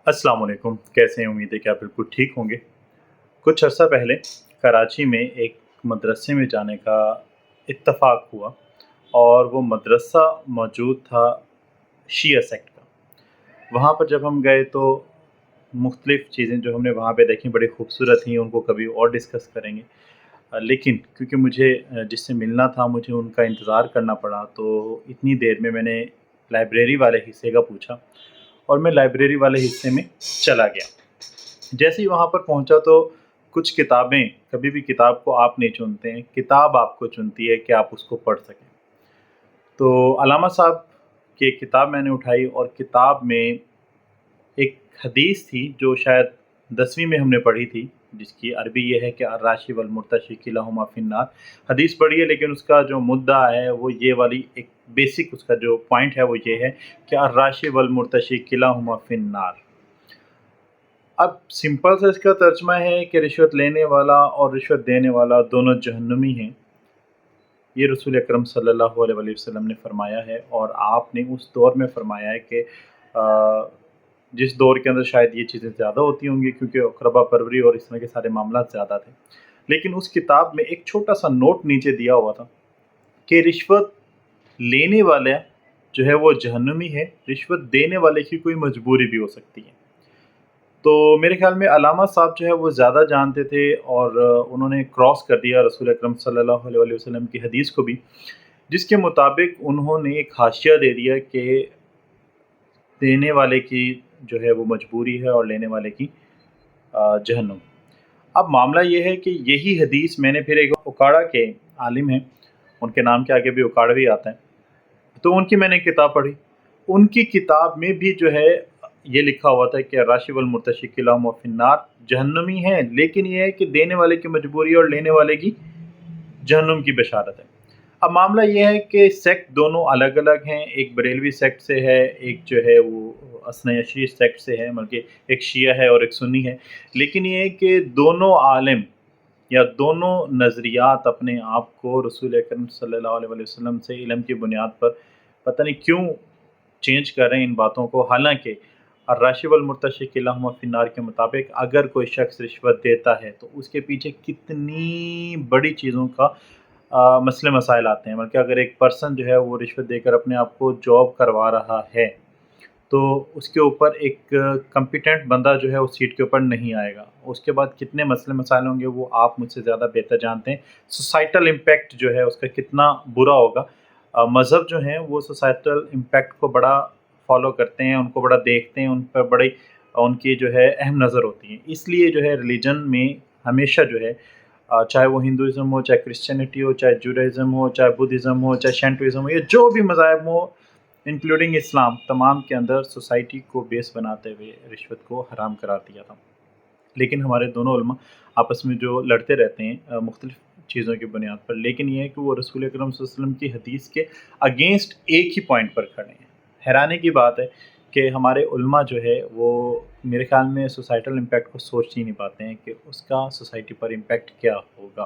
अस्सलाम वालेकुम। कैसे हैं? उम्मीद है कि आप बिल्कुल ठीक होंगे। कुछ अर्सा पहले कराची में एक मदरसे में जाने का इत्तफ़ाक हुआ और वो मदरसा मौजूद था शिया सेक्ट का। वहाँ पर जब हम गए तो मुख्तलिफ़ चीज़ें जो हमने वहाँ पे देखी बड़ी खूबसूरत थी, उनको कभी और डिस्कस करेंगे। लेकिन क्योंकि मुझे जिससे मिलना था मुझे उनका इंतज़ार करना पड़ा, तो इतनी देर में मैंने लाइब्रेरी वाले हिस्से का पूछा और मैं लाइब्रेरी वाले हिस्से में चला गया। जैसे ही वहाँ पर पहुँचा तो कुछ किताबें, कभी भी किताब को आप नहीं चुनते हैं, किताब आपको चुनती है कि आप उसको पढ़ सकें। तो अल्लामा साहब की एक किताब मैंने उठाई और किताब में एक हदीस थी जो शायद 10वीं में हमने पढ़ी थी, जिसकी अरबी ये है कि अर्राशी वल मुर्तशी किलाहुमा फिन्नार। हदीस पढ़ी है लेकिन उसका जो मुद्दा है वो ये वाली एक बेसिक उसका जो पॉइंट है वो ये है कि अर्राशी वल मुर्तशी किलाहुमा फिन्नार। अब सिंपल सा इसका तर्जुमा है कि रिश्वत लेने वाला और रिश्वत देने वाला दोनों जहन्नुमी हैं। ये रसूल अकरम सल्लल्लाहु अलैहि वसल्लम ने फरमाया है और आपने उस दौर में फरमाया है कि जिस दौर के अंदर शायद ये चीज़ें ज़्यादा होती होंगी क्योंकि अक़रबा परवरी और इस तरह के सारे मामलात ज़्यादा थे। लेकिन उस किताब में एक छोटा-सा नोट नीचे दिया हुआ था कि रिश्वत लेने वाला जो है वो जहन्नुमी है, रिश्वत देने वाले की कोई मजबूरी भी हो सकती है। तो मेरे ख़्याल में अल्लामा साहब जो है वो ज़्यादा जानते थे और उन्होंने क्रॉस कर दिया रसूल अकरम सल्लल्लाहु अलैहि वसल्लम की हदीस को भी, जिसके मुताबिक उन्होंने एक हाशिया दे दिया कि देने वाले की जो है वो मजबूरी है और लेने वाले की जहन्नुम। अब मामला ये है कि यही हदीस मैंने फिर एक उकाड़ा के आलिम हैं, उनके नाम के आगे भी उकाड़वी आता है, तो उनकी मैंने किताब पढ़ी। उनकी किताब में भी जो है ये लिखा हुआ था कि राशि वल मुर्तशी किलाहुमा फिन्नार, जहन्नुमी है, लेकिन ये है कि देने वाले की मजबूरी और लेने वाले की जहन्नुम की बशारत है। अब मामला ये है कि सेक्ट दोनों अलग-अलग हैं, एक बरेलवी सेक्ट से है, एक जो है वो असना अशरी सेक्ट से है, बल्कि एक शिया है और एक सुन्नी है। लेकिन ये है कि दोनों आलिम या दोनों नज़रियात अपने आप को रसूल अकरम सल्लल्लाहु अलैहि वसल्लम से इल्म की बुनियाद पर पता नहीं क्यों चेंज कर रहे हैं इन बातों को। हालाँकि अर्राशी वल मुर्तशी किलाहुमा फिन्नार के मुताबिक अगर कोई शख्स रिश्वत देता है तो उसके पीछे कितनी बड़ी चीज़ों का मसले मसाइल आते हैं। बल्कि अगर एक पर्सन जो है वो रिश्वत देकर अपने आप को जॉब करवा रहा है, तो उसके ऊपर एक कॉम्पिटेंट बंदा जो है उस सीट के ऊपर नहीं आएगा। उसके बाद कितने मसले मसाइल होंगे वो आप मुझसे ज़्यादा बेहतर जानते हैं। सोसाइटल इम्पैक्ट जो है उसका कितना बुरा होगा। मज़हब जो हैं वो सोसाइटल इम्पैक्ट को बड़ा फ़ॉलो करते हैं, उनको बड़ा देखते हैं, उन पर बड़ी उनकी जो है अहम नज़र होती है। इसलिए जो है रिलीजन में हमेशा जो है चाहे वो हिंदुइज़्म हो, चाहे क्रिश्चियनिटी हो, चाहे जुडाइज़्म हो, चाहे बुद्धिज़्म हो, चाहे शिंटोइज़्म हो, या जो भी मज़ाहिब हो इंक्लूडिंग इस्लाम, तमाम के अंदर सोसाइटी को बेस बनाते हुए रिश्वत को हराम करार दिया था। लेकिन हमारे दोनों उलमा आपस में जो लड़ते रहते हैं मुख्तलिफ़ चीज़ों की बुनियाद पर, लेकिन ये है कि वो रसूल अकरम सल्लल्लाहु अलैहि वसल्लम की हदीस के अगेंस्ट एक ही पॉइंट पर खड़े हैं। हैरानी की बात है कि हमारे उलमा जो है वो मेरे ख़्याल में सोसाइटल इम्पैक्ट को सोच ही नहीं पाते हैं कि उसका सोसाइटी पर इम्पैक्ट क्या होगा।